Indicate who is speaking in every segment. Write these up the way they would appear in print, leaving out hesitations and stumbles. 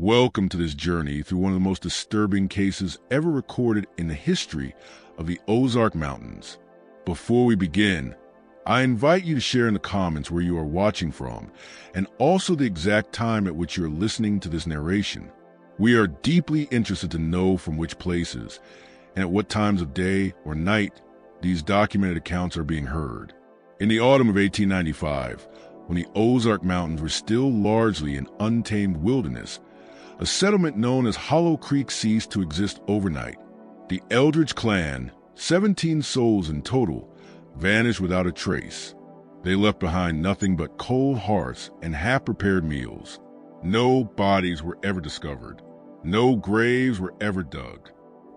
Speaker 1: Welcome to this journey through one of the most disturbing cases ever recorded in the history of the Ozark Mountains. Before we begin, I invite you to share in the comments where you are watching from, and also the exact time at which you are listening to this narration. We are deeply interested to know from which places, and at what times of day or night these documented accounts are being heard. In the autumn of 1895, when the Ozark Mountains were still largely an untamed wilderness, a settlement known as Hollow Creek ceased to exist overnight. The Eldridge clan, 17 souls in total, vanished without a trace. They left behind nothing but cold hearths and half-prepared meals. No bodies were ever discovered. No graves were ever dug.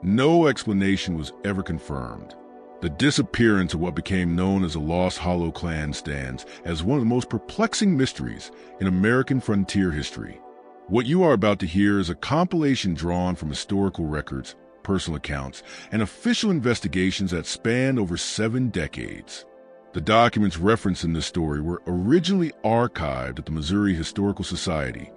Speaker 1: No explanation was ever confirmed. The disappearance of what became known as the Lost Hollow clan stands as one of the most perplexing mysteries in American frontier history. What you are about to hear is a compilation drawn from historical records, personal accounts, and official investigations that spanned over 7 decades. The documents referenced in this story were originally archived at the Missouri Historical Society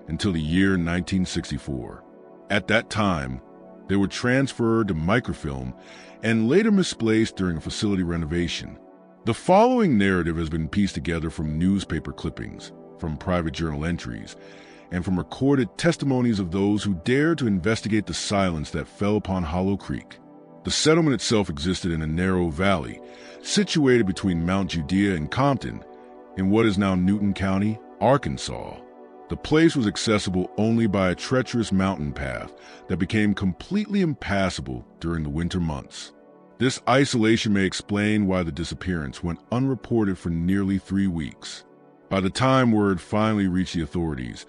Speaker 1: until the year 1964. At that time, they were transferred to microfilm and later misplaced during a facility renovation. The following narrative has been pieced together from newspaper clippings, from private journal entries, and from recorded testimonies of those who dared to investigate the silence that fell upon Hollow Creek. The settlement itself existed in a narrow valley, situated between Mount Judea and Compton, in what is now Newton County, Arkansas. The place was accessible only by a treacherous mountain path that became completely impassable during the winter months. This isolation may explain why the disappearance went unreported for nearly 3 weeks. By the time word finally reached the authorities,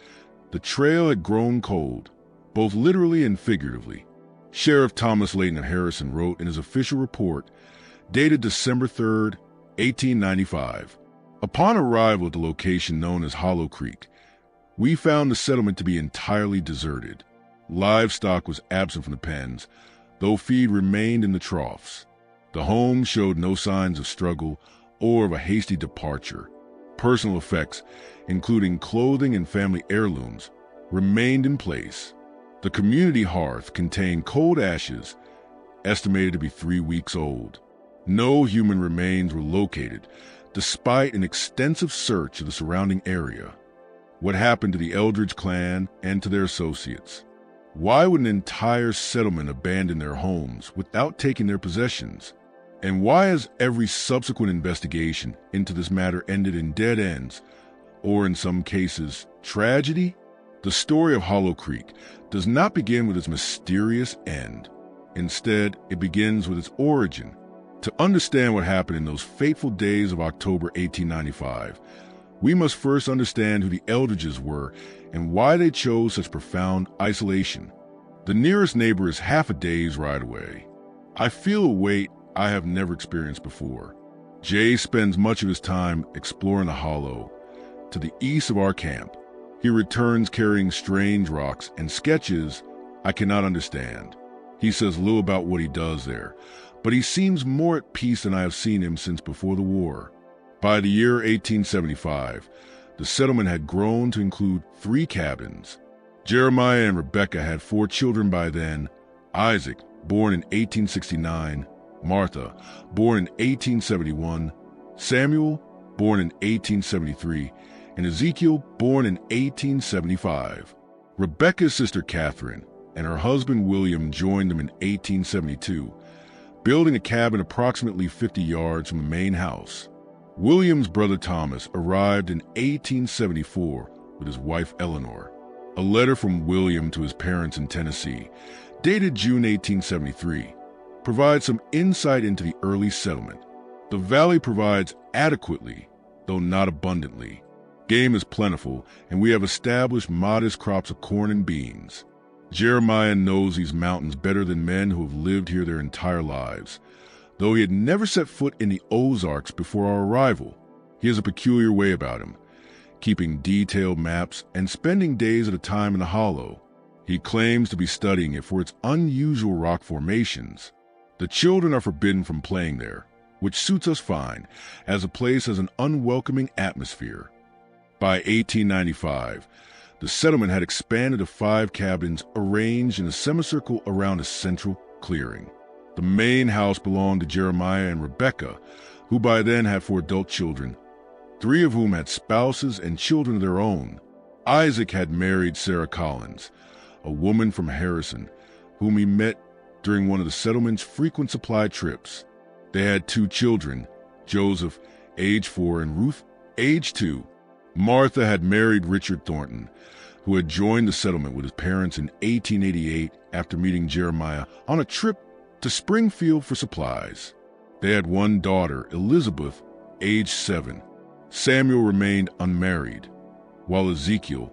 Speaker 1: the trail had grown cold, both literally and figuratively. Sheriff Thomas Layton Harrison wrote in his official report, dated December 3, 1895, "Upon arrival at the location known as Hollow Creek, we found the settlement to be entirely deserted. Livestock was absent from the pens, though feed remained in the troughs. The home showed no signs of struggle or of a hasty departure. Personal effects, including clothing and family heirlooms, remained in place. The community hearth contained cold ashes, estimated to be 3 weeks old. No human remains were located, despite an extensive search of the surrounding area. What happened to the Eldridge clan and to their associates? Why would an entire settlement abandon their homes without taking their possessions? And why has every subsequent investigation into this matter ended in dead ends, or in some cases, tragedy? The story of Hollow Creek does not begin with its mysterious end. Instead, it begins with its origin. To understand what happened in those fateful days of October 1895, we must first understand who the Eldridges were and why they chose such profound isolation. The nearest neighbor is half a day's ride away. I feel a weight I have never experienced before. Jay spends much of his time exploring the hollow to the east of our camp. He returns carrying strange rocks and sketches I cannot understand. He says little about what he does there, but he seems more at peace than I have seen him since before the war. By the year 1875, the settlement had grown to include 3 cabins. Jeremiah and Rebecca had 4 children by then: Isaac, born in 1869, Martha, born in 1871, Samuel, born in 1873, and Ezekiel, born in 1875. Rebecca's sister Catherine and her husband William joined them in 1872, building a cabin approximately 50 yards from the main house. William's brother Thomas arrived in 1874 with his wife Eleanor. A letter from William to his parents in Tennessee, dated June 1873, provides some insight into the early settlement. The valley provides adequately, though not abundantly. Game is plentiful, and we have established modest crops of corn and beans. Jeremiah knows these mountains better than men who have lived here their entire lives. Though he had never set foot in the Ozarks before our arrival, he has a peculiar way about him, keeping detailed maps and spending days at a time in the hollow. He claims to be studying it for its unusual rock formations. The children are forbidden from playing there, which suits us fine, as the place has an unwelcoming atmosphere. By 1895, The settlement had expanded to 5 cabins arranged in a semicircle around a central clearing. The main house belonged to Jeremiah and Rebecca, who by then had 4 adult children, 3 of whom had spouses and children of their own. Isaac had married Sarah Collins, a woman from Harrison, whom he met during one of the settlement's frequent supply trips. They had 2 children, Joseph, age 4, and Ruth, age 2. Martha had married Richard Thornton, who had joined the settlement with his parents in 1888 after meeting Jeremiah on a trip to Springfield for supplies. They had 1 daughter, Elizabeth, age 7. Samuel remained unmarried, while Ezekiel,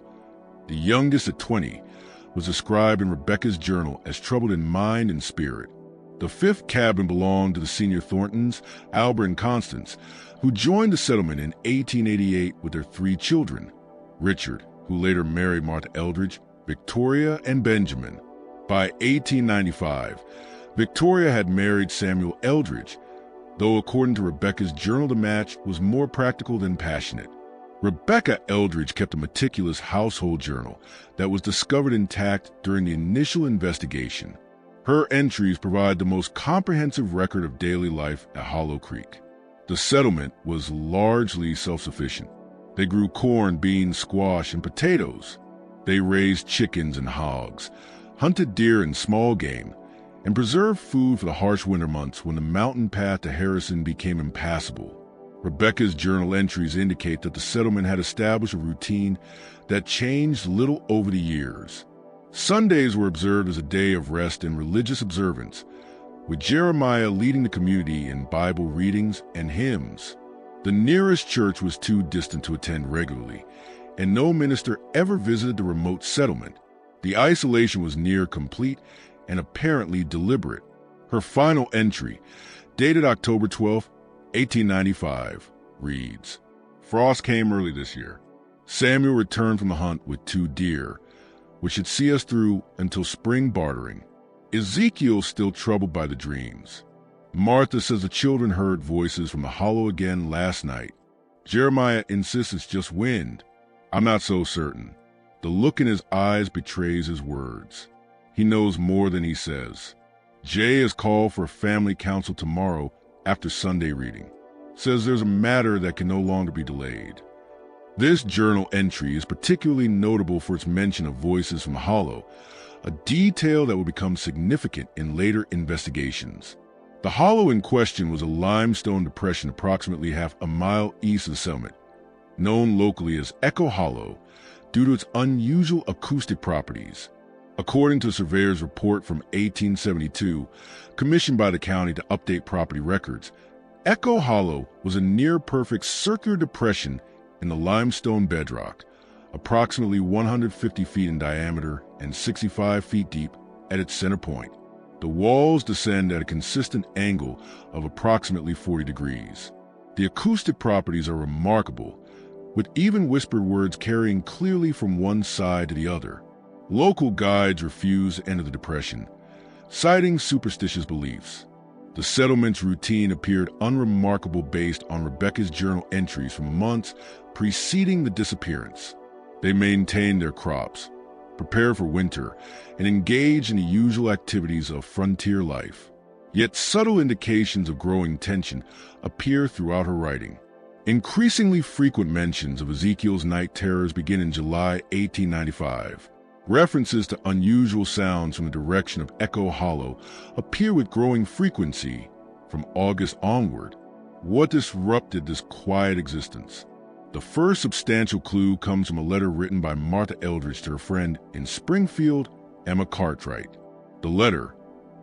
Speaker 1: the youngest at 20, was described in Rebecca's journal as troubled in mind and spirit. The 5th cabin belonged to the senior Thorntons, Albert and Constance, who joined the settlement in 1888 with their 3 children, Richard, who later married Martha Eldridge, Victoria, and Benjamin. By 1895, Victoria had married Samuel Eldridge, though according to Rebecca's journal the match was more practical than passionate. Rebecca Eldridge kept a meticulous household journal that was discovered intact during the initial investigation. Her entries provide the most comprehensive record of daily life at Hollow Creek. The settlement was largely self-sufficient. They grew corn, beans, squash, and potatoes. They raised chickens and hogs, hunted deer and small game, and preserved food for the harsh winter months when the mountain path to Harrison became impassable. Rebecca's journal entries indicate that the settlement had established a routine that changed little over the years. Sundays were observed as a day of rest and religious observance, with Jeremiah leading the community in Bible readings and hymns. The nearest church was too distant to attend regularly, and no minister ever visited the remote settlement. The isolation was near complete and apparently deliberate. Her final entry, dated October 12, 1895, reads, "Frost came early this year. Samuel returned from the hunt with 2 deer, which should see us through until spring bartering. Ezekiel still troubled by the dreams. Martha says the children heard voices from the hollow again last night. Jeremiah insists it's just wind. I'm not so certain. The look in his eyes betrays his words. He knows more than he says. Jay has called for a family council tomorrow after Sunday reading. Says there's a matter that can no longer be delayed." This journal entry is particularly notable for its mention of voices from the hollow, a detail that will become significant in later investigations. The hollow in question was a limestone depression approximately half a mile east of the settlement, known locally as Echo Hollow due to its unusual acoustic properties. According to a surveyor's report from 1872, commissioned by the county to update property records, Echo Hollow was a near-perfect circular depression in the limestone bedrock, approximately 150 feet in diameter and 65 feet deep at its center point. The walls descend at a consistent angle of approximately 40 degrees. The acoustic properties are remarkable, with even whispered words carrying clearly from one side to the other. Local guides refuse to enter the depression, citing superstitious beliefs. The settlement's routine appeared unremarkable based on Rebecca's journal entries from months preceding the disappearance. They maintained their crops, prepared for winter, and engaged in the usual activities of frontier life. Yet subtle indications of growing tension appear throughout her writing. Increasingly frequent mentions of Ezekiel's night terrors begin in July 1895. References to unusual sounds from the direction of Echo Hollow appear with growing frequency from August onward. What disrupted this quiet existence? The first substantial clue comes from a letter written by Martha Eldridge to her friend in Springfield, Emma Cartwright. The letter,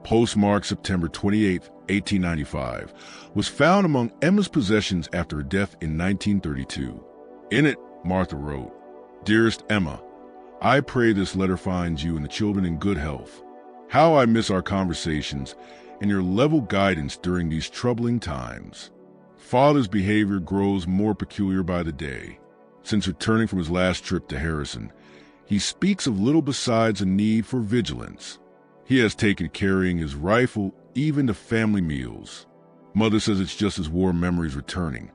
Speaker 1: postmarked September 28, 1895, was found among Emma's possessions after her death in 1932. In it, Martha wrote, "Dearest Emma, I pray this letter finds you and the children in good health. How I miss our conversations and your level guidance during these troubling times. Father's behavior grows more peculiar by the day. Since returning from his last trip to Harrison, he speaks of little besides a need for vigilance. He has taken carrying his rifle even to family meals. Mother says it's just his war memories returning,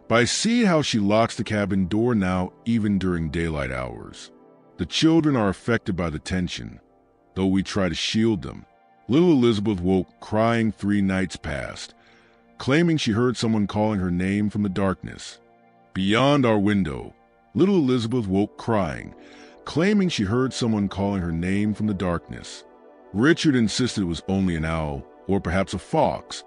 Speaker 1: but I see how she locks the cabin door now even during daylight hours. The children are affected by the tension, though we try to shield them. Little Elizabeth woke crying 3 nights past, claiming she heard someone calling her name from the darkness. Beyond our window, little Elizabeth woke crying, claiming she heard someone calling her name from the darkness. Richard insisted it was only an owl, or perhaps a fox,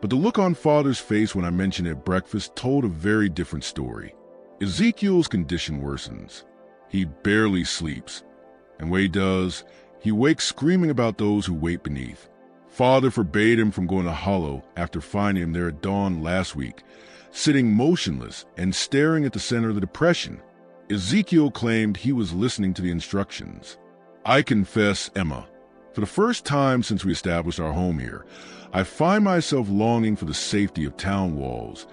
Speaker 1: but the look on Father's face when I mentioned it at breakfast told a very different story. Ezekiel's condition worsens. He barely sleeps, and when he does, he wakes screaming about those who wait beneath. Father forbade him from going to Hollow after finding him there at dawn last week, sitting motionless and staring at the center of the depression. Ezekiel claimed he was listening to the instructions. I confess, Emma, for the first time since we established our home here, I find myself longing for the safety of town walls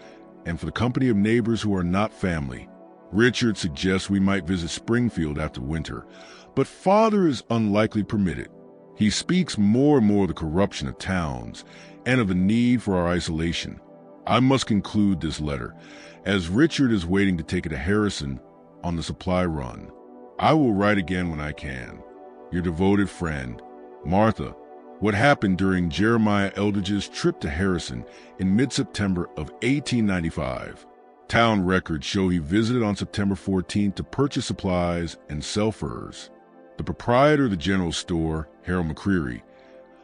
Speaker 1: and for the company of neighbors who are not family. Richard suggests we might visit Springfield after winter, but Father is unlikely permitted. He speaks more and more of the corruption of towns and of the need for our isolation. I must conclude this letter, as Richard is waiting to take it to Harrison on the supply run. I will write again when I can. Your devoted friend, Martha. What happened during Jeremiah Eldridge's trip to Harrison in mid-September of 1895. Town records show he visited on September 14th to purchase supplies and sell furs. The proprietor of the general store, Harold McCreary,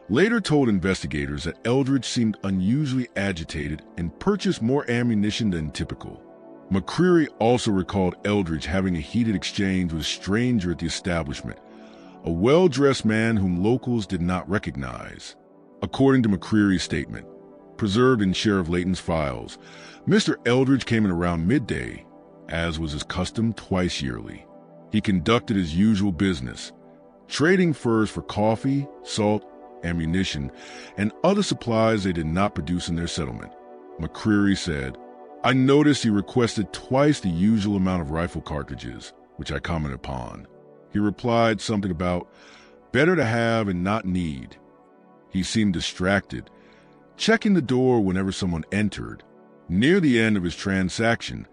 Speaker 1: later told investigators that Eldridge seemed unusually agitated and purchased more ammunition than typical. McCreary also recalled Eldridge having a heated exchange with a stranger at the establishment, a well-dressed man whom locals did not recognize. According to McCreary's statement, preserved in Sheriff Layton's files, Mr. Eldridge came in around midday, as was his custom twice yearly. He conducted his usual business, trading furs for coffee, salt, ammunition, and other supplies they did not produce in their settlement. McCreary said, I noticed he requested twice the usual amount of rifle cartridges, which I commented upon. He replied something about better to have and not need. He seemed distracted, checking the door whenever someone entered. Near the end of his transaction,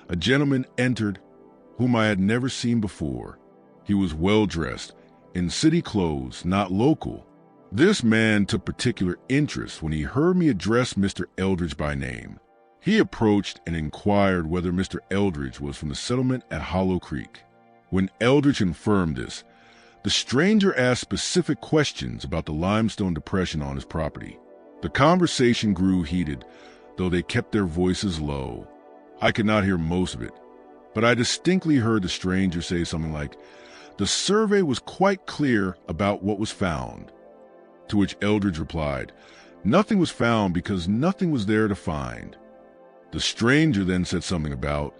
Speaker 1: a gentleman entered whom I had never seen before. He was well-dressed, in city clothes, not local. This man took particular interest when he heard me address Mr. Eldridge by name. He approached and inquired whether Mr. Eldridge was from the settlement at Hollow Creek. When Eldridge confirmed this, the stranger asked specific questions about the limestone depression on his property. The conversation grew heated, though they kept their voices low. I could not hear most of it, but I distinctly heard the stranger say something like, the survey was quite clear about what was found. To which Eldridge replied, nothing was found because nothing was there to find. The stranger then said something about,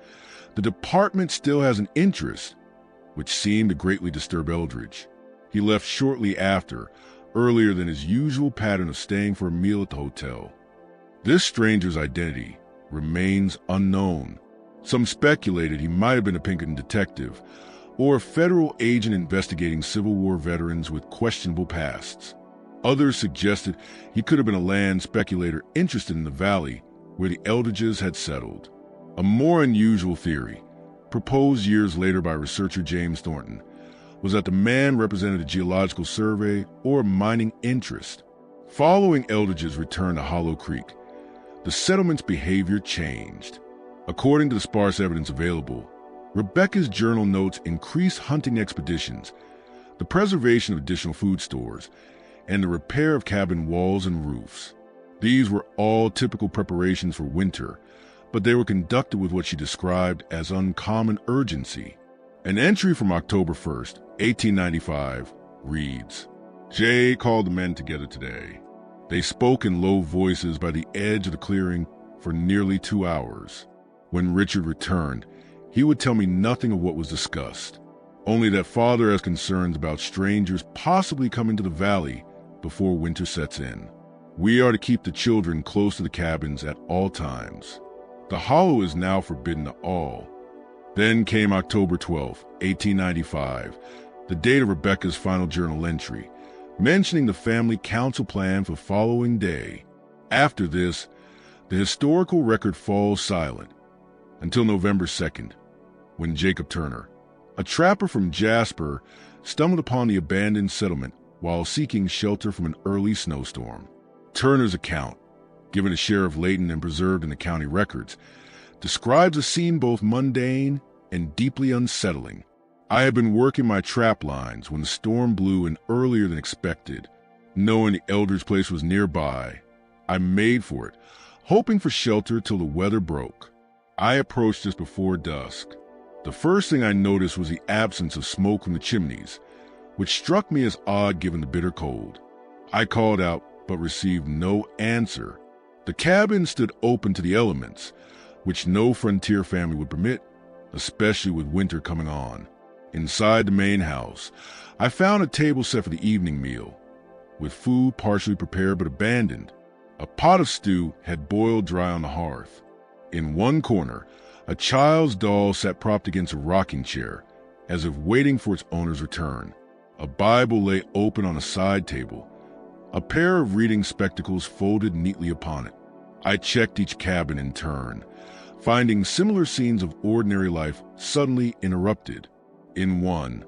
Speaker 1: the department still has an interest, which seemed to greatly disturb Eldridge. He left shortly after, earlier than his usual pattern of staying for a meal at the hotel. This stranger's identity remains unknown. Some speculated he might have been a Pinkerton detective or a federal agent investigating Civil War veterans with questionable pasts. Others suggested he could have been a land speculator interested in the valley where the Eldridges had settled. A more unusual theory, proposed years later by researcher James Thornton, was that the man represented a geological survey or a mining interest. Following Eldridge's return to Hollow Creek, the settlement's behavior changed. According to the sparse evidence available, Rebecca's journal notes increased hunting expeditions, the preservation of additional food stores, and the repair of cabin walls and roofs. These were all typical preparations for winter, but they were conducted with what she described as uncommon urgency. An entry from October 1st, 1895, reads, Jay called the men together today. They spoke in low voices by the edge of the clearing for nearly 2 hours. When Richard returned, he would tell me nothing of what was discussed, only that Father has concerns about strangers possibly coming to the valley before winter sets in. We are to keep the children close to the cabins at all times. The hollow is now forbidden to all. Then came October 12, 1895, the date of Rebecca's final journal entry, mentioning the family council plan for the following day. After this, the historical record falls silent until November 2nd, when Jacob Turner, A trapper from Jasper stumbled upon the abandoned settlement while seeking shelter from an early snowstorm. Turner's account, given to Sheriff Layton and preserved in the county records, describes a scene both mundane and deeply unsettling. I had been working my trap lines when the storm blew in earlier than expected. Knowing the elder's place was nearby, I made for it, hoping for shelter till the weather broke. I approached just before dusk. The first thing I noticed was the absence of smoke from the chimneys, which struck me as odd given the bitter cold. I called out, but received no answer. The cabin stood open to the elements, which no frontier family would permit, especially with winter coming on. Inside the main house, I found a table set for the evening meal, with food partially prepared but abandoned. A pot of stew had boiled dry on the hearth. In one corner, a child's doll sat propped against a rocking chair, as if waiting for its owner's return. A Bible lay open on a side table, a pair of reading spectacles folded neatly upon it. I checked each cabin in turn, finding similar scenes of ordinary life suddenly interrupted. In one,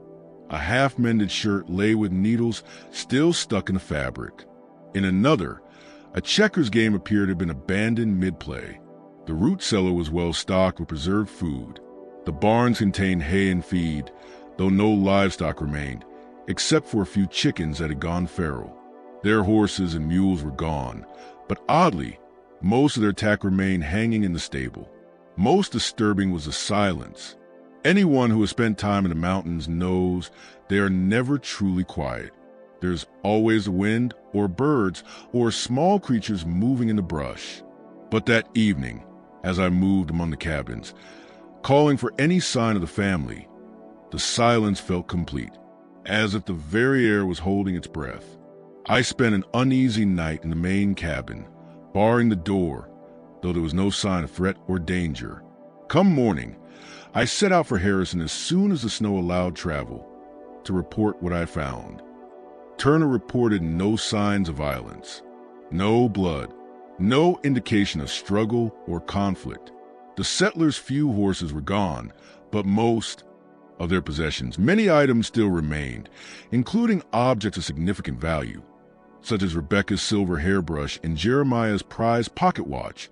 Speaker 1: a half-mended shirt lay with needles still stuck in the fabric. In another, a checkers game appeared to have been abandoned mid-play. The root cellar was well stocked with preserved food. The barns contained hay and feed, though no livestock remained, except for a few chickens that had gone feral. Their horses and mules were gone, but oddly, most of their tack remained hanging in the stable. Most disturbing was the silence. Anyone who has spent time in the mountains knows they are never truly quiet. There's always the wind, or birds, or small creatures moving in the brush. But that evening, as I moved among the cabins, calling for any sign of the family, the silence felt complete, as if the very air was holding its breath. I spent an uneasy night in the main cabin, barring the door, though there was no sign of threat or danger. Come morning, I set out for Harrison as soon as the snow allowed travel, to report what I found. Turner reported no signs of violence, no blood, no indication of struggle or conflict. The settlers' few horses were gone, but most of their possessions. Many items still remained, including objects of significant value, such as Rebecca's silver hairbrush and Jeremiah's prized pocket watch,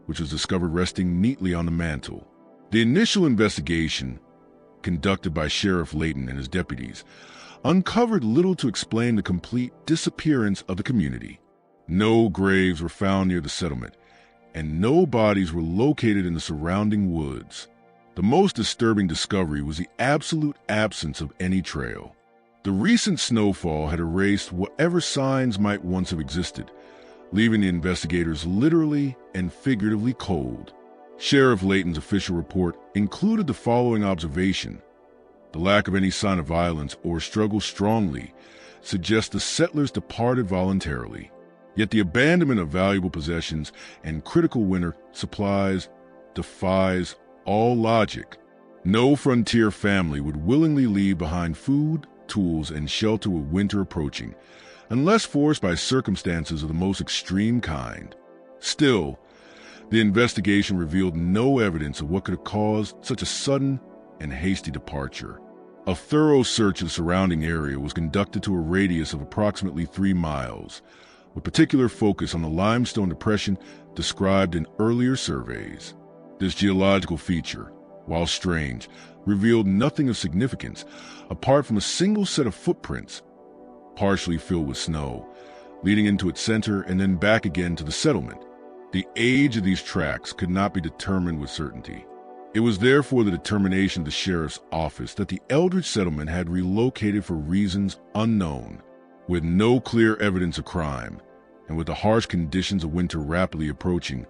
Speaker 1: which was discovered resting neatly on the mantel. The initial investigation, conducted by Sheriff Layton and his deputies, uncovered little to explain the complete disappearance of the community. No graves were found near the settlement, and no bodies were located in the surrounding woods. The most disturbing discovery was the absolute absence of any trail. The recent snowfall had erased whatever signs might once have existed, leaving the investigators literally and figuratively cold. Sheriff Layton's official report included the following observation. The lack of any sign of violence or struggle strongly suggests the settlers departed voluntarily. Yet the abandonment of valuable possessions and critical winter supplies defies all logic. No frontier family would willingly leave behind food, tools, and shelter with winter approaching, unless forced by circumstances of the most extreme kind. Still, the investigation revealed no evidence of what could have caused such a sudden and hasty departure. A thorough search of the surrounding area was conducted to a radius of approximately 3 miles, with particular focus on the limestone depression described in earlier surveys. This geological feature, while strange, revealed nothing of significance apart from a single set of footprints, partially filled with snow, leading into its center and then back again to the settlement. The age of these tracks could not be determined with certainty. It was therefore the determination of the sheriff's office that the Eldridge settlement had relocated for reasons unknown. With no clear evidence of crime, and with the harsh conditions of winter rapidly approaching,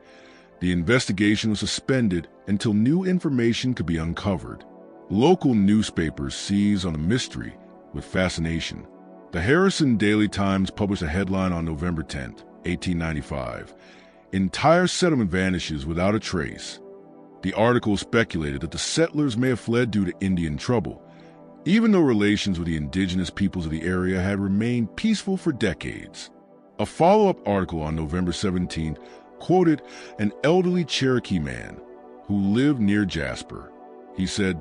Speaker 1: the investigation was suspended until new information could be uncovered. Local newspapers seized on the mystery with fascination. The Harrison Daily Times published a headline on November 10, 1895. Entire settlement vanishes without a trace. The article speculated that the settlers may have fled due to Indian trouble, even though relations with the indigenous peoples of the area had remained peaceful for decades. A follow-up article on November 17 quoted an elderly Cherokee man who lived near Jasper. He said,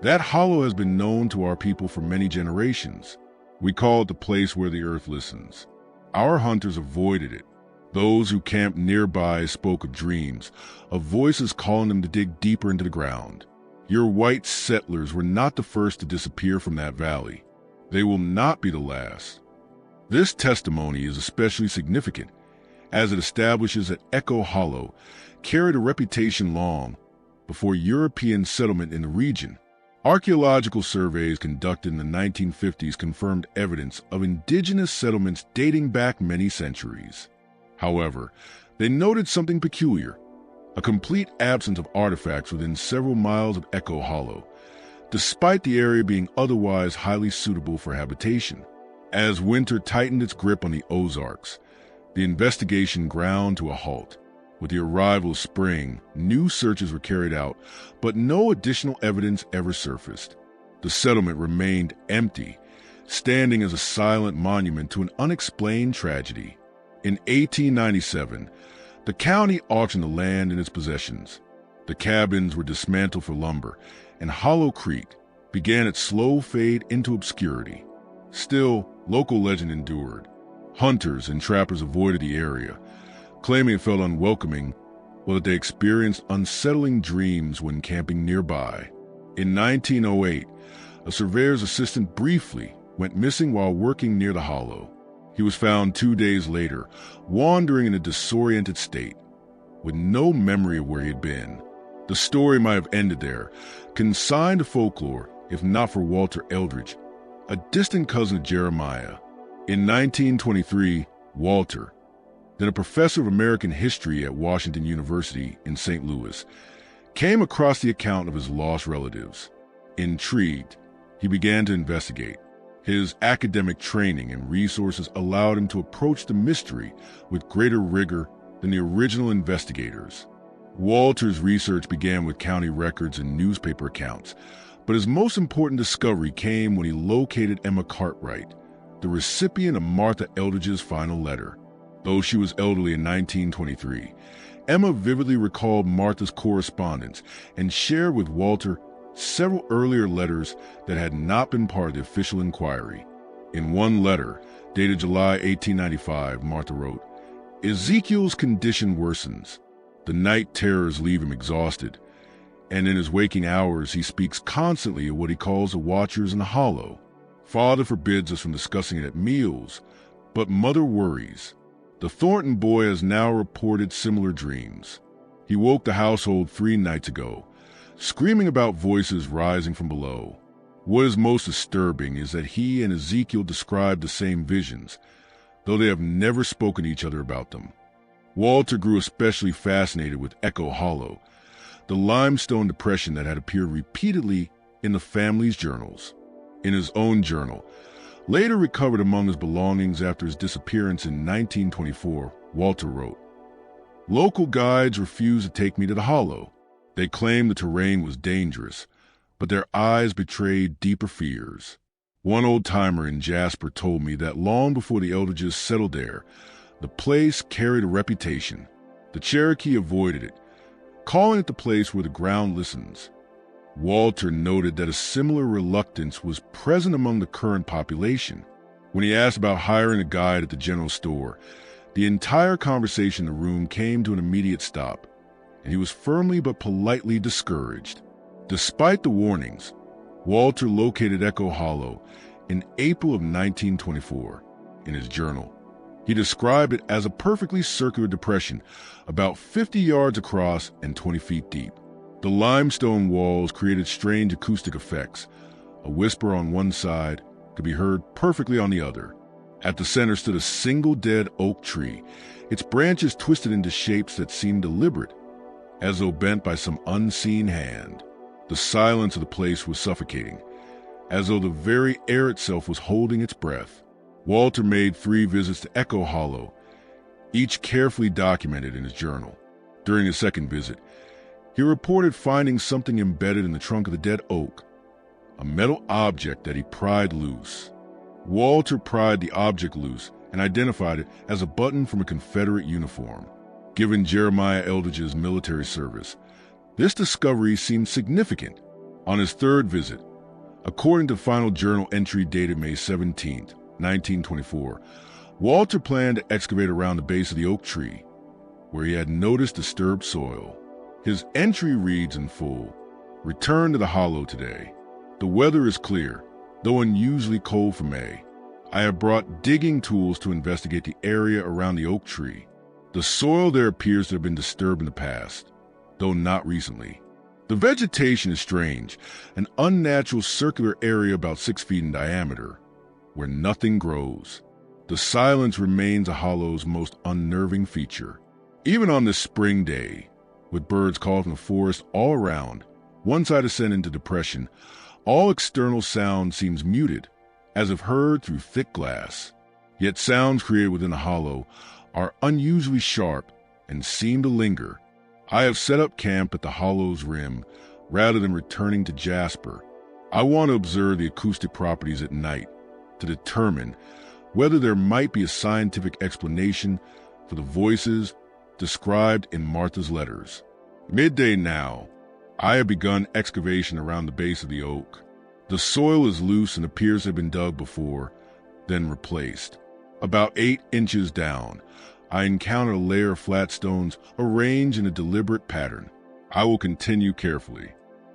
Speaker 1: That hollow has been known to our people for many generations. We call it the place where the earth listens. Our hunters avoided it. Those who camped nearby spoke of dreams, of voices calling them to dig deeper into the ground. Your white settlers were not the first to disappear from that valley. They will not be the last. This testimony is especially significant, as it establishes that Echo Hollow carried a reputation long before European settlement in the region. Archaeological surveys conducted in the 1950s confirmed evidence of indigenous settlements dating back many centuries. However, they noted something peculiar: a complete absence of artifacts within several miles of Echo Hollow, despite the area being otherwise highly suitable for habitation. As winter tightened its grip on the Ozarks, the investigation ground to a halt. With the arrival of spring, new searches were carried out, but no additional evidence ever surfaced. The settlement remained empty, standing as a silent monument to an unexplained tragedy. In 1897, the county auctioned the land and its possessions. The cabins were dismantled for lumber, and Hollow Creek began its slow fade into obscurity. Still, local legend endured. Hunters and trappers avoided the area, claiming it felt unwelcoming, or that they experienced unsettling dreams when camping nearby. In 1908, a surveyor's assistant briefly went missing while working near the hollow. He was found 2 days later, wandering in a disoriented state, with no memory of where he had been. The story might have ended there, consigned to folklore, if not for Walter Eldridge, a distant cousin of Jeremiah. In 1923, Walter, then a professor of American history at Washington University in St. Louis, came across the account of his lost relatives. Intrigued, he began to investigate. His academic training and resources allowed him to approach the mystery with greater rigor than the original investigators. Walter's research began with county records and newspaper accounts, but his most important discovery came when he located Emma Cartwright, the recipient of Martha Eldridge's final letter. Though she was elderly in 1923, Emma vividly recalled Martha's correspondence and shared with Walter several earlier letters that had not been part of the official inquiry. In one letter, dated July 1895, Martha wrote, "Ezekiel's condition worsens. The night terrors leave him exhausted, and in his waking hours he speaks constantly of what he calls the watchers in the hollow. Father forbids us from discussing it at meals, but mother worries. The Thornton boy has now reported similar dreams. He woke the household 3 nights ago, screaming about voices rising from below. What is most disturbing is that he and Ezekiel describe the same visions, though they have never spoken to each other about them." Walter grew especially fascinated with Echo Hollow, the limestone depression that had appeared repeatedly in the family's journals. In his own journal, later recovered among his belongings after his disappearance in 1924, Walter wrote, "Local guides refused to take me to the hollow. They claimed the terrain was dangerous, but their eyes betrayed deeper fears. One old-timer in Jasper told me that long before the Eldridges settled there, the place carried a reputation. The Cherokee avoided it, calling it the place where the ground listens." Walter noted that a similar reluctance was present among the current population. When he asked about hiring a guide at the general store, the entire conversation in the room came to an immediate stop, and he was firmly but politely discouraged. Despite the warnings, Walter located Echo Hollow in April of 1924. In his journal, he described it as a perfectly circular depression about 50 yards across and 20 feet deep. The limestone walls created strange acoustic effects. A whisper on one side could be heard perfectly on the other. At the center stood a single dead oak tree, its branches twisted into shapes that seemed deliberate, as though bent by some unseen hand. The silence of the place was suffocating, as though the very air itself was holding its breath. Walter made 3 visits to Echo Hollow, each carefully documented in his journal. During his second visit, he reported finding something embedded in the trunk of the dead oak, a metal object that he pried loose. Walter pried the object loose and identified it as a button from a Confederate uniform. Given Jeremiah Eldridge's military service, this discovery seemed significant. On his third visit, according to final journal entry dated May 17, 1924, Walter planned to excavate around the base of the oak tree, where he had noticed disturbed soil. His entry reads in full, "Return to the hollow today. The weather is clear, though unusually cold for May. I have brought digging tools to investigate the area around the oak tree. The soil there appears to have been disturbed in the past, though not recently. The vegetation is strange, an unnatural circular area about 6 feet in diameter, where nothing grows. The silence remains a hollow's most unnerving feature. Even on this spring day, with birds calling from the forest all around, once I descend into depression, all external sound seems muted, as if heard through thick glass. Yet sounds created within the hollow are unusually sharp and seem to linger. I have set up camp at the hollow's rim rather than returning to Jasper. I want to observe the acoustic properties at night to determine whether there might be a scientific explanation for the voices described in Martha's letters. Midday now. I have begun excavation around the base of the oak. The soil is loose and appears to have been dug before, then replaced. About 8 inches down, I encounter a layer of flat stones arranged in a deliberate pattern. I will continue carefully.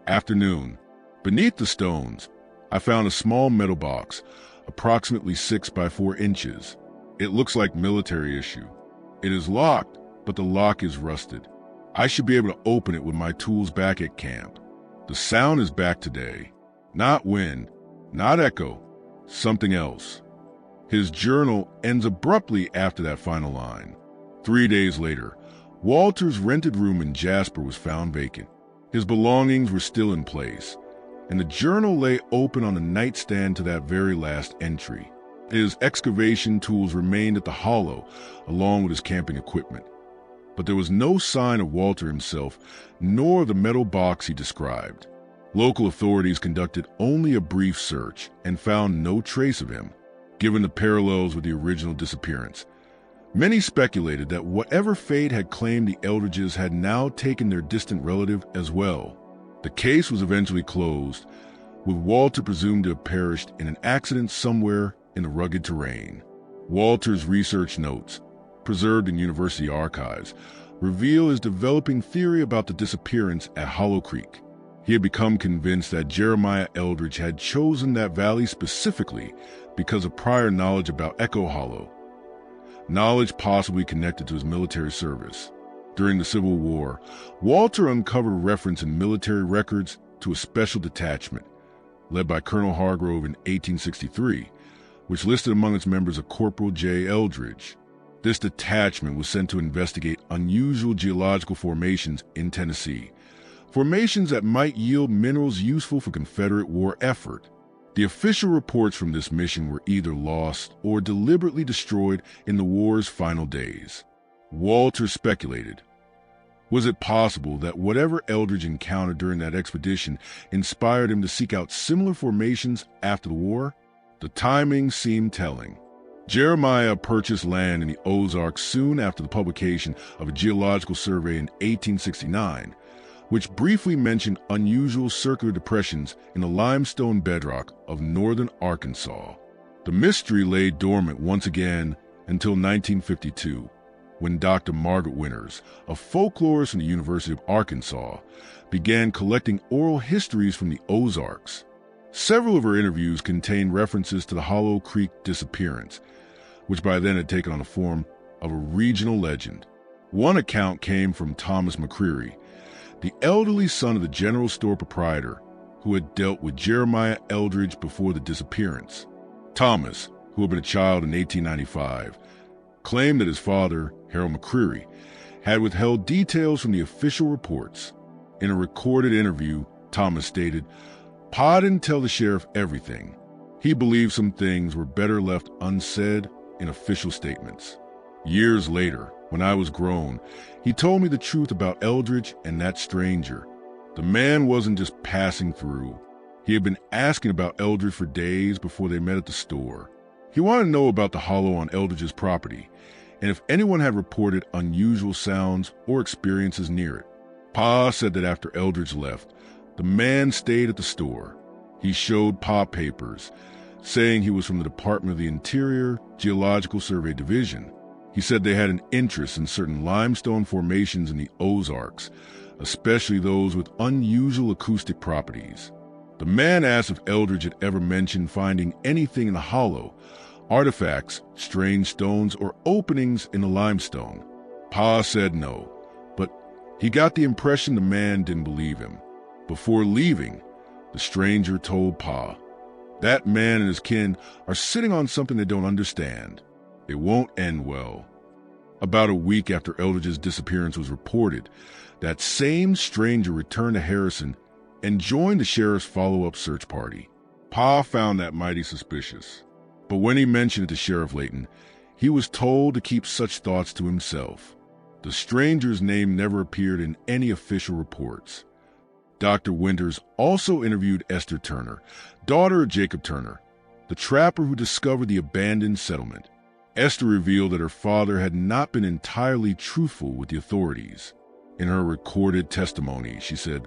Speaker 1: Afternoon. Beneath the stones, I found a small metal box, approximately 6 by 4 inches. It looks like military issue. It is locked, but the lock is rusted. I should be able to open it with my tools back at camp. The sound is back today. Not wind, not echo, something else. His journal ends abruptly after that final line. 3 days later, Walter's rented room in Jasper was found vacant. His belongings were still in place, and the journal lay open on the nightstand to that very last entry. His excavation tools remained at the hollow, along with his camping equipment. But there was no sign of Walter himself, nor the metal box he described. Local authorities conducted only a brief search and found no trace of him. Given the parallels with the original disappearance, many speculated that whatever fate had claimed the Eldridges had now taken their distant relative as well. The case was eventually closed, with Walter presumed to have perished in an accident somewhere in the rugged terrain. Walter's research notes, preserved in university archives, reveal his developing theory about the disappearance at Hollow Creek. He had become convinced that Jeremiah Eldridge had chosen that valley specifically because of prior knowledge about Echo Hollow, knowledge possibly connected to his military service. During the Civil War, Walter uncovered a reference in military records to a special detachment, led by Colonel Hargrove in 1863, which listed among its members a Corporal J. Eldridge. This detachment was sent to investigate unusual geological formations in Tennessee, formations that might yield minerals useful for Confederate war effort. The official reports from this mission were either lost or deliberately destroyed in the war's final days. Walter speculated, was it possible that whatever Eldridge encountered during that expedition inspired him to seek out similar formations after the war? The timing seemed telling. Jeremiah purchased land in the Ozarks soon after the publication of a geological survey in 1869, which briefly mentioned unusual circular depressions in the limestone bedrock of northern Arkansas. The mystery lay dormant once again until 1952, when Dr. Margaret Winters, a folklorist from the University of Arkansas, began collecting oral histories from the Ozarks. Several of her interviews contained references to the Hollow Creek disappearance, which by then had taken on the form of a regional legend. One account came from Thomas McCreary, the elderly son of the general store proprietor who had dealt with Jeremiah Eldridge before the disappearance. Thomas, who had been a child in 1895, claimed that his father, Harold McCreary, had withheld details from the official reports. In a recorded interview, Thomas stated, "Pa didn't tell the sheriff everything. He believed some things were better left unsaid in official statements." Years later, when I was grown, he told me the truth about Eldridge and that stranger. The man wasn't just passing through. He had been asking about Eldridge for days before they met at the store. He wanted to know about the hollow on Eldridge's property, and if anyone had reported unusual sounds or experiences near it. Pa said that after Eldridge left, The man stayed at the store. He showed Pa papers, saying he was from the Department of the Interior Geological Survey Division. He said they had an interest in certain limestone formations in the Ozarks, especially those with unusual acoustic properties. The man asked if Eldridge had ever mentioned finding anything in the hollow, artifacts, strange stones, or openings in the limestone. Pa said no, but he got the impression the man didn't believe him. Before leaving, the stranger told Pa, "That man and his kin are sitting on something they don't understand. It won't end well." About a week after Eldridge's disappearance was reported, that same stranger returned to Harrison and joined the sheriff's follow-up search party. Pa found that mighty suspicious. But when he mentioned it to Sheriff Layton, he was told to keep such thoughts to himself. The stranger's name never appeared in any official reports. Dr. Winters also interviewed Esther Turner, daughter of Jacob Turner, the trapper who discovered the abandoned settlement. Esther revealed that her father had not been entirely truthful with the authorities. In her recorded testimony, she said,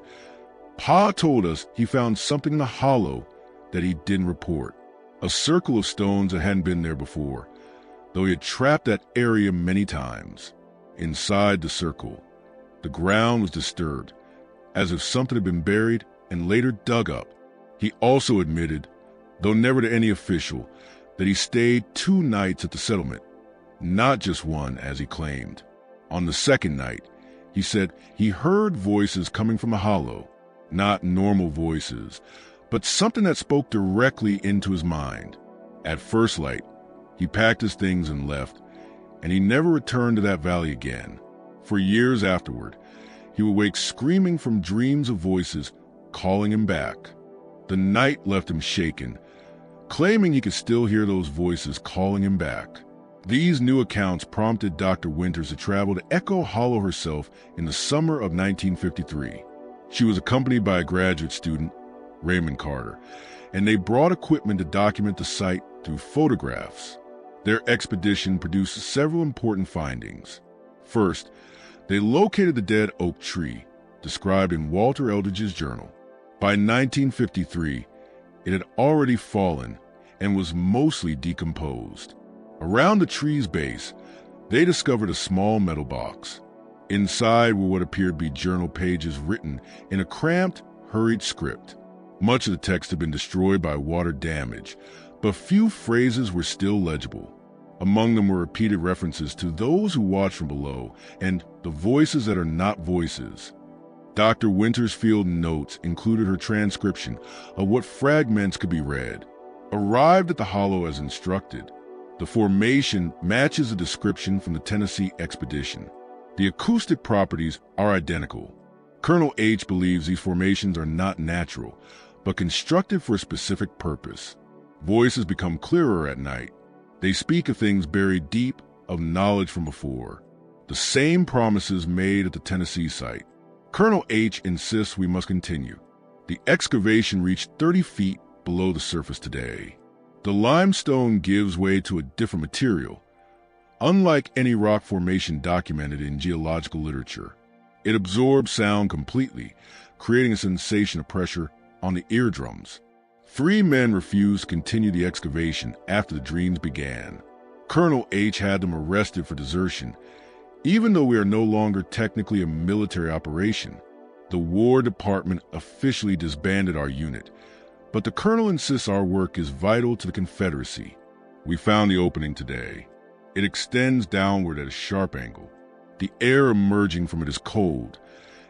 Speaker 1: "Pa told us he found something in the hollow that he didn't report. A circle of stones that hadn't been there before, though he had trapped that area many times. Inside the circle, the ground was disturbed, as if something had been buried and later dug up." He also admitted, though never to any official, that he stayed 2 nights at the settlement, not just one as he claimed. On the second night, he said he heard voices coming from the hollow, not normal voices, but something that spoke directly into his mind. At first light, he packed his things and left, and he never returned to that valley again. For years afterward, he would wake screaming from dreams of voices calling him back. The night left him shaken, claiming he could still hear those voices calling him back. These new accounts prompted Dr. Winters to travel to Echo Hollow herself in the summer of 1953. She was accompanied by a graduate student, Raymond Carter, and they brought equipment to document the site through photographs. Their expedition produced several important findings. First, they located the dead oak tree, described in Walter Eldridge's journal. By 1953, it had already fallen and was mostly decomposed. Around the tree's base, they discovered a small metal box. Inside were what appeared to be journal pages written in a cramped, hurried script. Much of the text had been destroyed by water damage, but few phrases were still legible. Among them were repeated references to those who watch from below and the voices that are not voices. Dr. Wintersfield's notes included her transcription of what fragments could be read. Arrived at the hollow as instructed, the formation matches the description from the Tennessee expedition. The acoustic properties are identical. Colonel H believes these formations are not natural, but constructed for a specific purpose. Voices become clearer at night. They speak of things buried deep, of knowledge from before. The same promises made at the Tennessee site. Colonel H insists we must continue. The excavation reached 30 feet below the surface today. The limestone gives way to a different material. Unlike any rock formation documented in geological literature, it absorbs sound completely, creating a sensation of pressure on the eardrums. 3 men refused to continue the excavation after the dreams began. Colonel H had them arrested for desertion. Even though we are no longer technically a military operation, the War Department officially disbanded our unit, but the colonel insists our work is vital to the Confederacy. We found the opening today. It extends downward at a sharp angle. The air emerging from it is cold,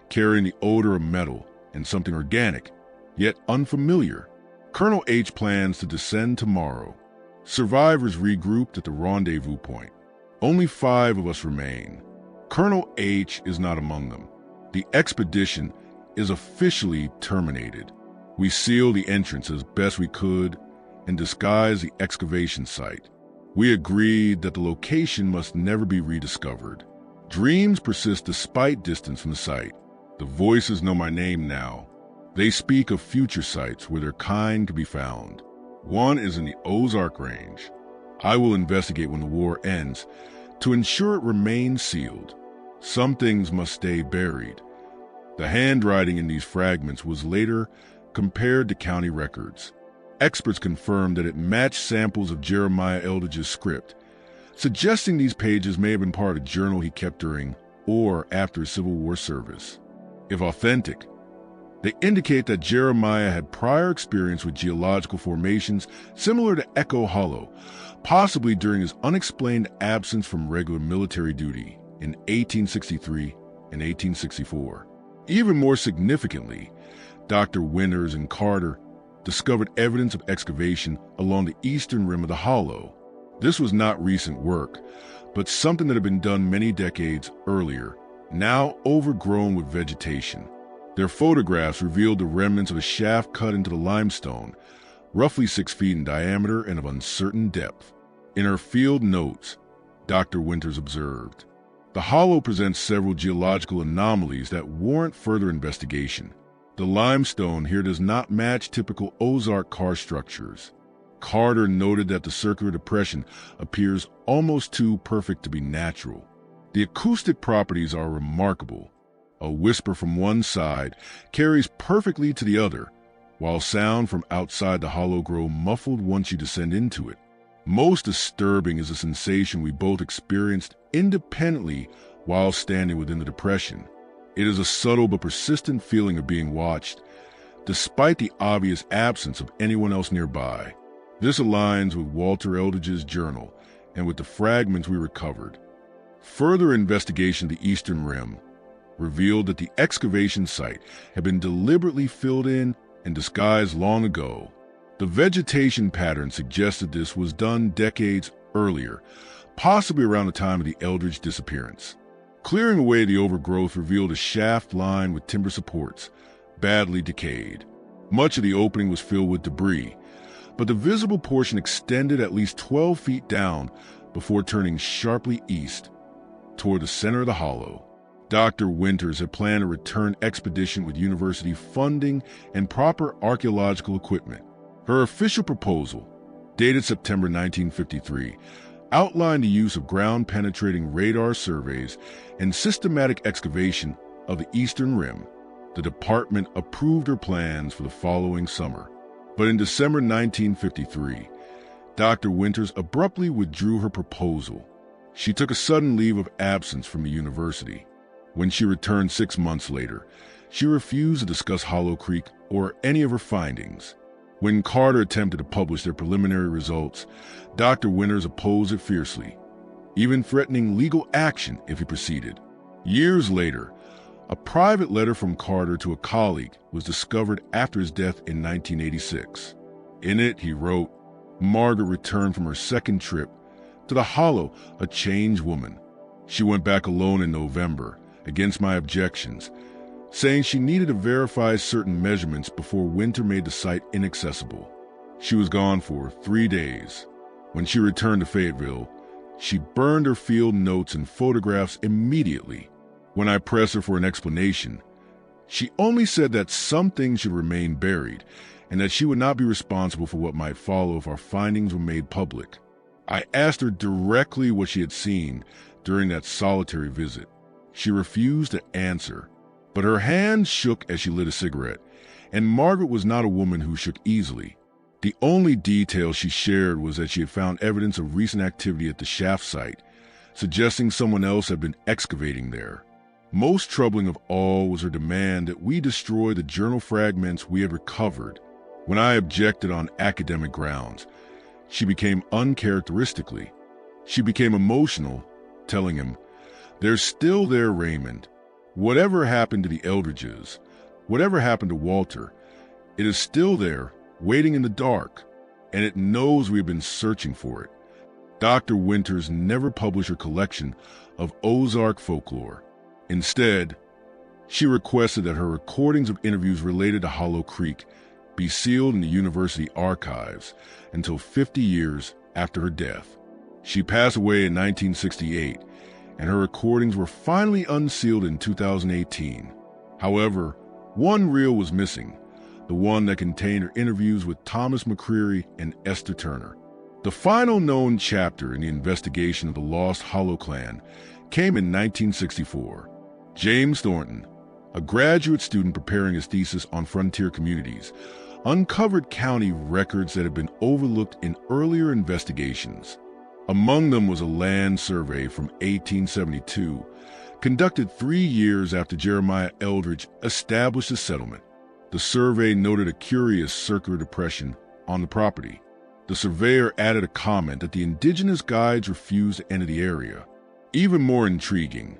Speaker 1: carrying the odor of metal and something organic, yet unfamiliar. Colonel H plans to descend tomorrow. Survivors regrouped at the rendezvous point. Only 5 of us remain. Colonel H is not among them. The expedition is officially terminated. We sealed the entrance as best we could and disguised the excavation site. We agreed that the location must never be rediscovered. Dreams persist despite distance from the site. The voices know my name now. They speak of future sites where their kind could be found. One is in the Ozark Range. I will investigate when the war ends to ensure it remains sealed. Some things must stay buried. The handwriting in these fragments was later compared to county records. Experts confirmed that it matched samples of Jeremiah Eldridge's script, suggesting these pages may have been part of a journal he kept during or after his Civil War service. If authentic, they indicate that Jeremiah had prior experience with geological formations similar to Echo Hollow, possibly during his unexplained absence from regular military duty in 1863 and 1864. Even more significantly, Dr. Winters and Carter discovered evidence of excavation along the eastern rim of the hollow. This was not recent work, but something that had been done many decades earlier, now overgrown with vegetation. Their photographs revealed the remnants of a shaft cut into the limestone, roughly 6 feet in diameter and of uncertain depth. In her field notes, Dr. Winters observed, "The hollow presents several geological anomalies that warrant further investigation. The limestone here does not match typical Ozark karst structures." Carter noted that the circular depression appears almost too perfect to be natural. The acoustic properties are remarkable. A whisper from one side carries perfectly to the other, while sound from outside the hollow grows muffled once you descend into it. Most disturbing is the sensation we both experienced independently while standing within the depression. It is a subtle but persistent feeling of being watched, despite the obvious absence of anyone else nearby. This aligns with Walter Eldridge's journal and with the fragments we recovered. Further investigation of the eastern rim revealed that the excavation site had been deliberately filled in and disguised long ago. The vegetation pattern suggested this was done decades earlier, possibly around the time of the Eldridge disappearance. Clearing away the overgrowth revealed a shaft lined with timber supports, badly decayed. Much of the opening was filled with debris, but the visible portion extended at least 12 feet down before turning sharply east toward the center of the hollow. Dr. Winters had planned a return expedition with university funding and proper archaeological equipment. Her official proposal, dated September 1953, outlined the use of ground-penetrating radar surveys and systematic excavation of the eastern rim. The department approved her plans for the following summer. But in December 1953, Dr. Winters abruptly withdrew her proposal. She took a sudden leave of absence from the university. When she returned 6 months later, she refused to discuss Hollow Creek or any of her findings. When Carter attempted to publish their preliminary results, Dr. Winters opposed it fiercely, even threatening legal action if he proceeded. Years later, a private letter from Carter to a colleague was discovered after his death in 1986. In it, he wrote, "Margaret returned from her second trip to the hollow a changed woman. She went back alone in November, against my objections, saying she needed to verify certain measurements before winter made the site inaccessible. She was gone for 3 days. When she returned to Fayetteville, she burned her field notes and photographs immediately. When I pressed her for an explanation, she only said that some things should remain buried and that she would not be responsible for what might follow if our findings were made public. I asked her directly what she had seen during that solitary visit. She refused to answer, but her hand shook as she lit a cigarette, and Margaret was not a woman who shook easily. The only detail she shared was that she had found evidence of recent activity at the shaft site, suggesting someone else had been excavating there. Most troubling of all was her demand that we destroy the journal fragments we had recovered. When I objected on academic grounds, she became uncharacteristically. She became emotional, telling him, "They're still there, Raymond. Whatever happened to the Eldridges, whatever happened to Walter, it is still there, waiting in the dark, and it knows we have been searching for it." Dr. Winters never published her collection of Ozark folklore. Instead, she requested that her recordings of interviews related to Hollow Creek be sealed in the university archives until 50 years after her death. She passed away in 1968, and her recordings were finally unsealed in 2018. However, one reel was missing, the one that contained her interviews with Thomas McCreary and Esther Turner. The final known chapter in the investigation of the lost Hollow Clan came in 1964. James Thornton, a graduate student preparing his thesis on frontier communities, uncovered county records that had been overlooked in earlier investigations. Among them was a land survey from 1872, conducted 3 years after Jeremiah Eldridge established the settlement. The survey noted a curious circular depression on the property. The surveyor added a comment that the indigenous guides refused to enter the area. Even more intriguing,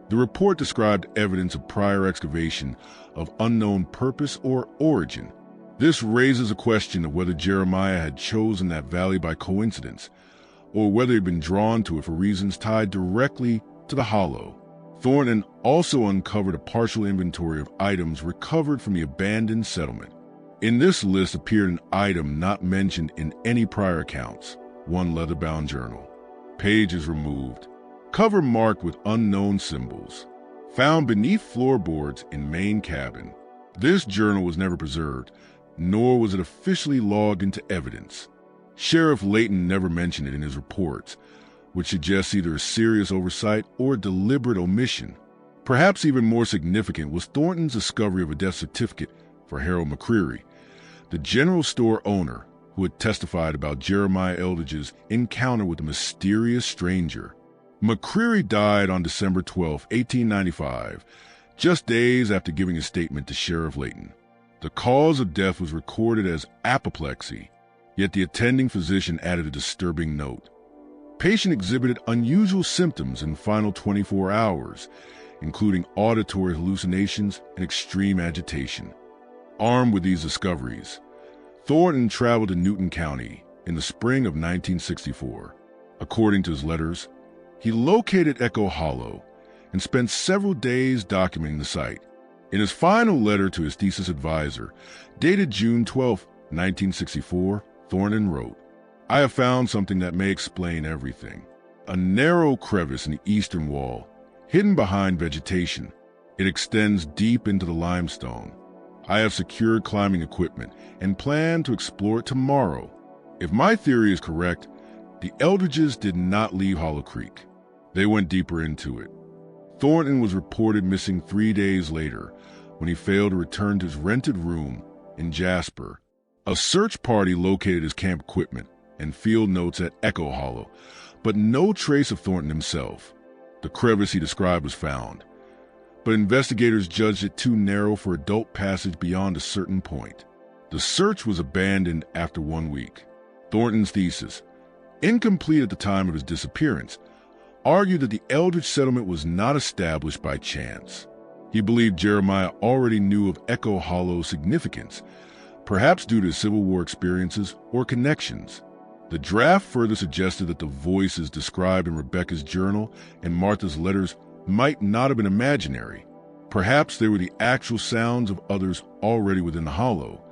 Speaker 1: the report described evidence of prior excavation of unknown purpose or origin. This raises a question of whether Jeremiah had chosen that valley by coincidence, or whether he'd been drawn to it for reasons tied directly to the hollow. Thornton also uncovered a partial inventory of items recovered from the abandoned settlement. In this list appeared an item not mentioned in any prior accounts, one leather-bound journal. Pages removed, cover marked with unknown symbols, found beneath floorboards in main cabin. This journal was never preserved, nor was it officially logged into evidence. Sheriff Layton never mentioned it in his reports, which suggests either a serious oversight or deliberate omission. Perhaps even more significant was Thornton's discovery of a death certificate for Harold McCreary, the general store owner who had testified about Jeremiah Eldridge's encounter with the mysterious stranger. McCreary died on December 12, 1895, just days after giving his statement to Sheriff Layton. The cause of death was recorded as apoplexy, yet the attending physician added a disturbing note. Patient exhibited unusual symptoms in the final 24 hours, including auditory hallucinations and extreme agitation. Armed with these discoveries, Thornton traveled to Newton County in the spring of 1964. According to his letters, he located Echo Hollow and spent several days documenting the site. In his final letter to his thesis advisor, dated June 12, 1964, Thornton wrote, "I have found something that may explain everything. A narrow crevice in the eastern wall, hidden behind vegetation. It extends deep into the limestone. I have secured climbing equipment and plan to explore it tomorrow. If my theory is correct, the Eldridges did not leave Hollow Creek. They went deeper into it." Thornton was reported missing 3 days later when he failed to return to his rented room in Jasper. A search party located his camp equipment and field notes at Echo Hollow, but no trace of Thornton himself. The crevice he described was found, but investigators judged it too narrow for adult passage beyond a certain point. The search was abandoned after 1 week. Thornton's thesis, incomplete at the time of his disappearance, argued that the Eldridge settlement was not established by chance. He believed Jeremiah already knew of Echo Hollow's significance, perhaps due to his Civil War experiences or connections. The draft further suggested that the voices described in Rebecca's journal and Martha's letters might not have been imaginary. Perhaps they were the actual sounds of others already within the hollow,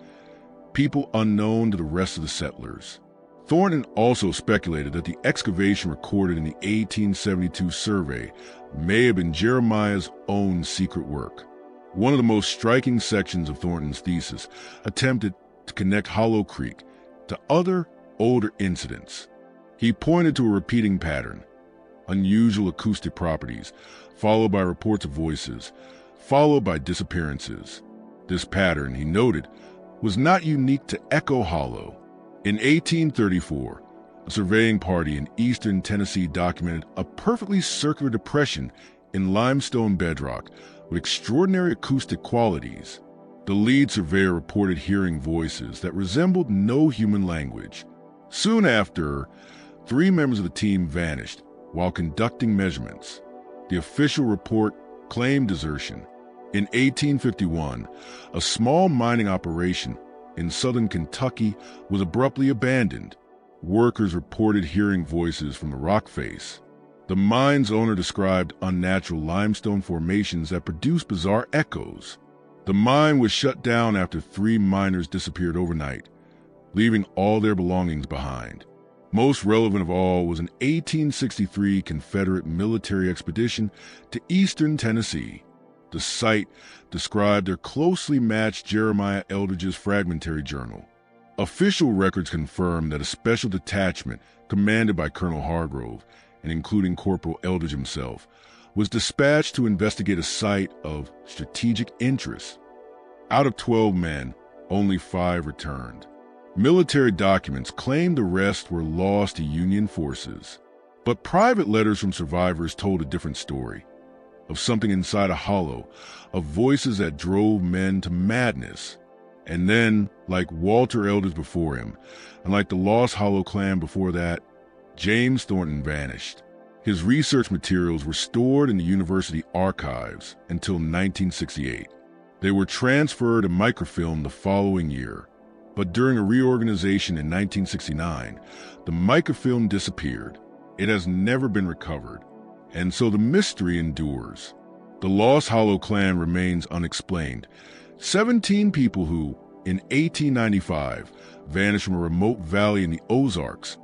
Speaker 1: people unknown to the rest of the settlers. Thornton also speculated that the excavation recorded in the 1872 survey may have been Jeremiah's own secret work. One of the most striking sections of Thornton's thesis attempted to connect Hollow Creek to other, older incidents. He pointed to a repeating pattern, unusual acoustic properties, followed by reports of voices, followed by disappearances. This pattern, he noted, was not unique to Echo Hollow. In 1834, a surveying party in eastern Tennessee documented a perfectly circular depression in limestone bedrock with extraordinary acoustic qualities. The lead surveyor reported hearing voices that resembled no human language. Soon after, 3 members of the team vanished while conducting measurements. The official report claimed desertion. In 1851, a small mining operation in southern Kentucky was abruptly abandoned. Workers reported hearing voices from the rock face. The mine's owner described unnatural limestone formations that produced bizarre echoes. The mine was shut down after 3 miners disappeared overnight, leaving all their belongings behind. Most relevant of all was an 1863 Confederate military expedition to eastern Tennessee. The site described their closely matched Jeremiah Eldridge's fragmentary journal. Official records confirmed that a special detachment commanded by Colonel Hargrove, and including Corporal Eldridge himself, was dispatched to investigate a site of strategic interest. Out of 12 men, only 5 returned. Military documents claimed the rest were lost to Union forces. But private letters from survivors told a different story, of something inside a hollow, of voices that drove men to madness. And then, like Walter Eldridge before him, and like the Lost Hollow clan before that, James Thornton vanished. His research materials were stored in the university archives until 1968. They were transferred to microfilm the following year, but during a reorganization in 1969, the microfilm disappeared. It has never been recovered, and so the mystery endures. The Lost Hollow clan remains unexplained. 17 people who, in 1895, vanished from a remote valley in the Ozarks,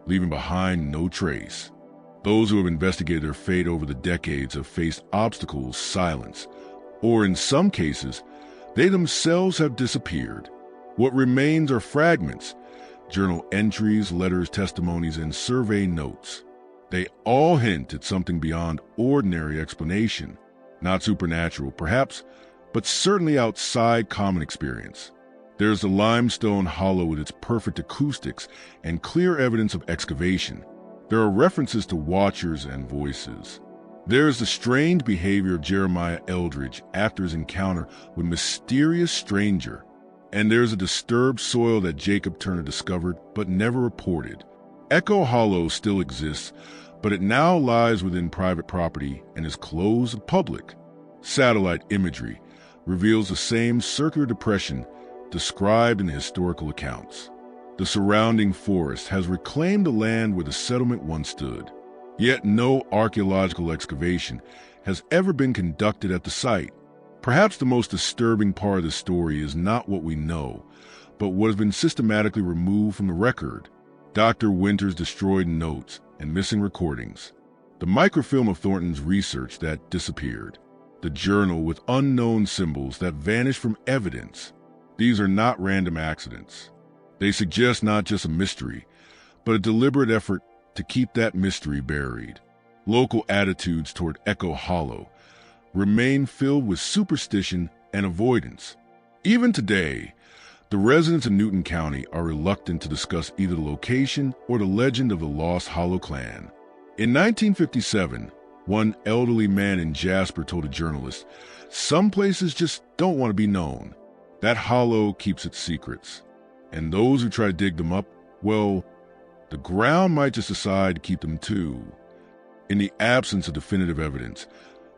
Speaker 1: leaving behind no trace. Those who have investigated their fate over the decades have faced obstacles, silence, or in some cases, they themselves have disappeared. What remains are fragments, journal entries, letters, testimonies, and survey notes. They all hint at something beyond ordinary explanation, not supernatural, perhaps, but certainly outside common experience. There's the limestone hollow with its perfect acoustics and clear evidence of excavation. There are references to watchers and voices. There's the strange behavior of Jeremiah Eldridge after his encounter with mysterious stranger. And there's a disturbed soil that Jacob Turner discovered but never reported. Echo Hollow still exists, but it now lies within private property and is closed to public. Satellite imagery reveals the same circular depression described in the historical accounts. The surrounding forest has reclaimed the land where the settlement once stood. Yet no archaeological excavation has ever been conducted at the site. Perhaps the most disturbing part of the story is not what we know, but what has been systematically removed from the record. Dr. Winter's destroyed notes and missing recordings. The microfilm of Thornton's research that disappeared. The journal with unknown symbols that vanished from evidence. These are not random accidents. They suggest not just a mystery, but a deliberate effort to keep that mystery buried. Local attitudes toward Echo Hollow remain filled with superstition and avoidance. Even today, the residents of Newton County are reluctant to discuss either the location or the legend of the Lost Hollow clan. In 1957, one elderly man in Jasper told a journalist, "Some places just don't want to be known. That hollow keeps its secrets. And those who try to dig them up, well, the ground might just decide to keep them too." In the absence of definitive evidence,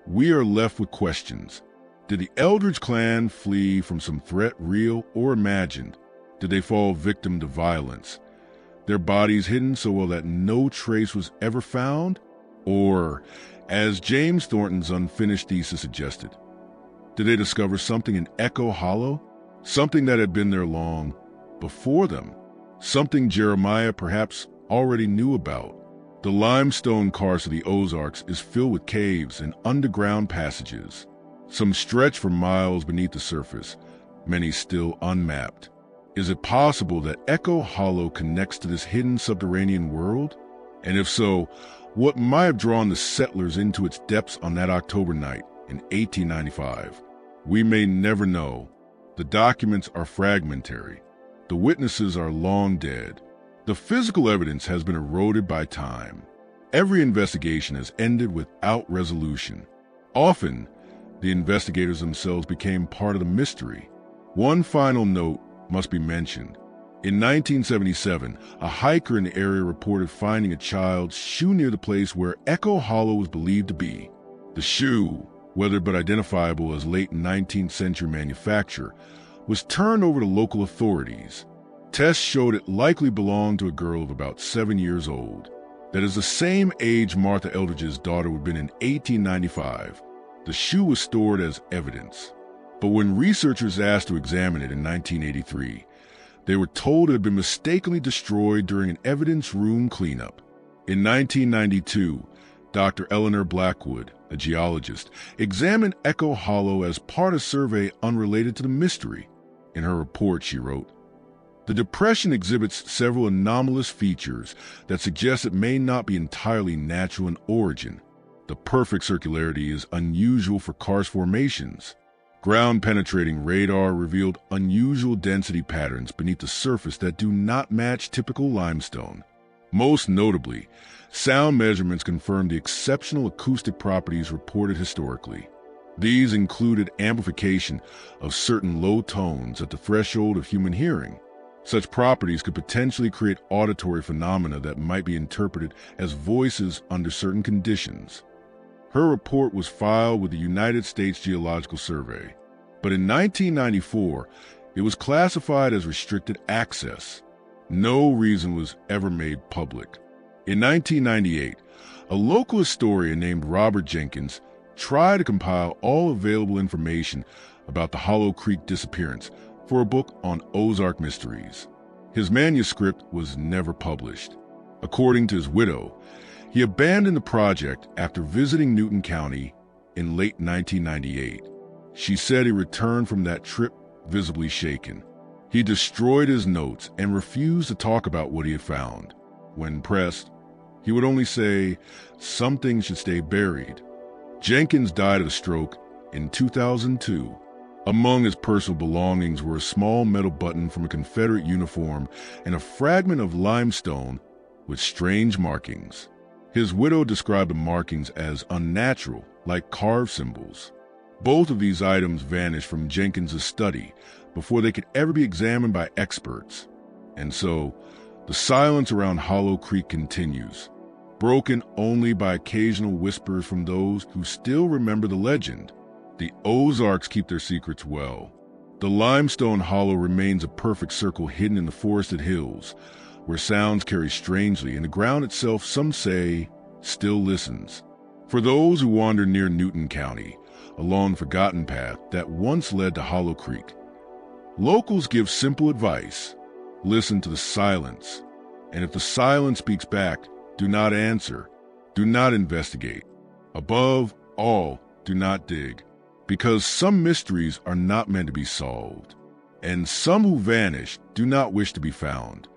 Speaker 1: we are left with questions. Did the Eldridge clan flee from some threat, real or imagined? Did they fall victim to violence? Their bodies hidden so well that no trace was ever found? Or, as James Thornton's unfinished thesis suggested, did they discover something in Echo Hollow? Something that had been there long before them? Something Jeremiah perhaps already knew about? The limestone karst of the Ozarks is filled with caves and underground passages. Some stretch for miles beneath the surface, many still unmapped. Is it possible that Echo Hollow connects to this hidden subterranean world? And if so, what might have drawn the settlers into its depths on that October night in 1895? We may never know. The documents are fragmentary. The witnesses are long dead. The physical evidence has been eroded by time. Every investigation has ended without resolution. Often, the investigators themselves became part of the mystery. One final note must be mentioned. In 1977, a hiker in the area reported finding a child's shoe near the place where Echo Hollow was believed to be. The shoe, weathered but identifiable as late 19th century manufacture, was turned over to local authorities. Tests showed it likely belonged to a girl of about 7 years old. That is the same age Martha Eldridge's daughter would have been in 1895. The shoe was stored as evidence. But when researchers asked to examine it in 1983, they were told it had been mistakenly destroyed during an evidence room cleanup. In 1992, Dr. Eleanor Blackwood, a geologist, examined Echo Hollow as part of a survey unrelated to the mystery. In her report, she wrote, "The depression exhibits several anomalous features that suggest it may not be entirely natural in origin. The The perfect circularity is unusual for karst formations. Ground-penetrating radar revealed unusual density patterns beneath the surface that do not match typical limestone. Most notably, sound measurements confirmed the exceptional acoustic properties reported historically. These included amplification of certain low tones at the threshold of human hearing. Such properties could potentially create auditory phenomena that might be interpreted as voices under certain conditions. Her report was filed with the United States Geological Survey, but in 1994, it was classified as restricted access. No reason was ever made public. In 1998, a local historian named Robert Jenkins tried to compile all available information about the Hollow Creek disappearance for a book on Ozark mysteries. His manuscript was never published. According to his widow, he abandoned the project after visiting Newton County in late 1998. She said he returned from that trip visibly shaken. He destroyed his notes and refused to talk about what he had found. When pressed, he would only say, "Some things should stay buried." Jenkins died of a stroke in 2002. Among his personal belongings were a small metal button from a Confederate uniform and a fragment of limestone with strange markings. His widow described the markings as unnatural, like carved symbols. Both of these items vanished from Jenkins' study before they could ever be examined by experts. And so, the silence around Hollow Creek continues, broken only by occasional whispers from those who still remember the legend. The Ozarks keep their secrets well. The limestone hollow remains a perfect circle hidden in the forested hills, where sounds carry strangely, and the ground itself, some say, still listens. For those who wander near Newton County, along the forgotten path that once led to Hollow Creek, locals give simple advice: listen to the silence, and if the silence speaks back, do not answer, do not investigate. Above all, do not dig, because some mysteries are not meant to be solved, and some who vanish do not wish to be found.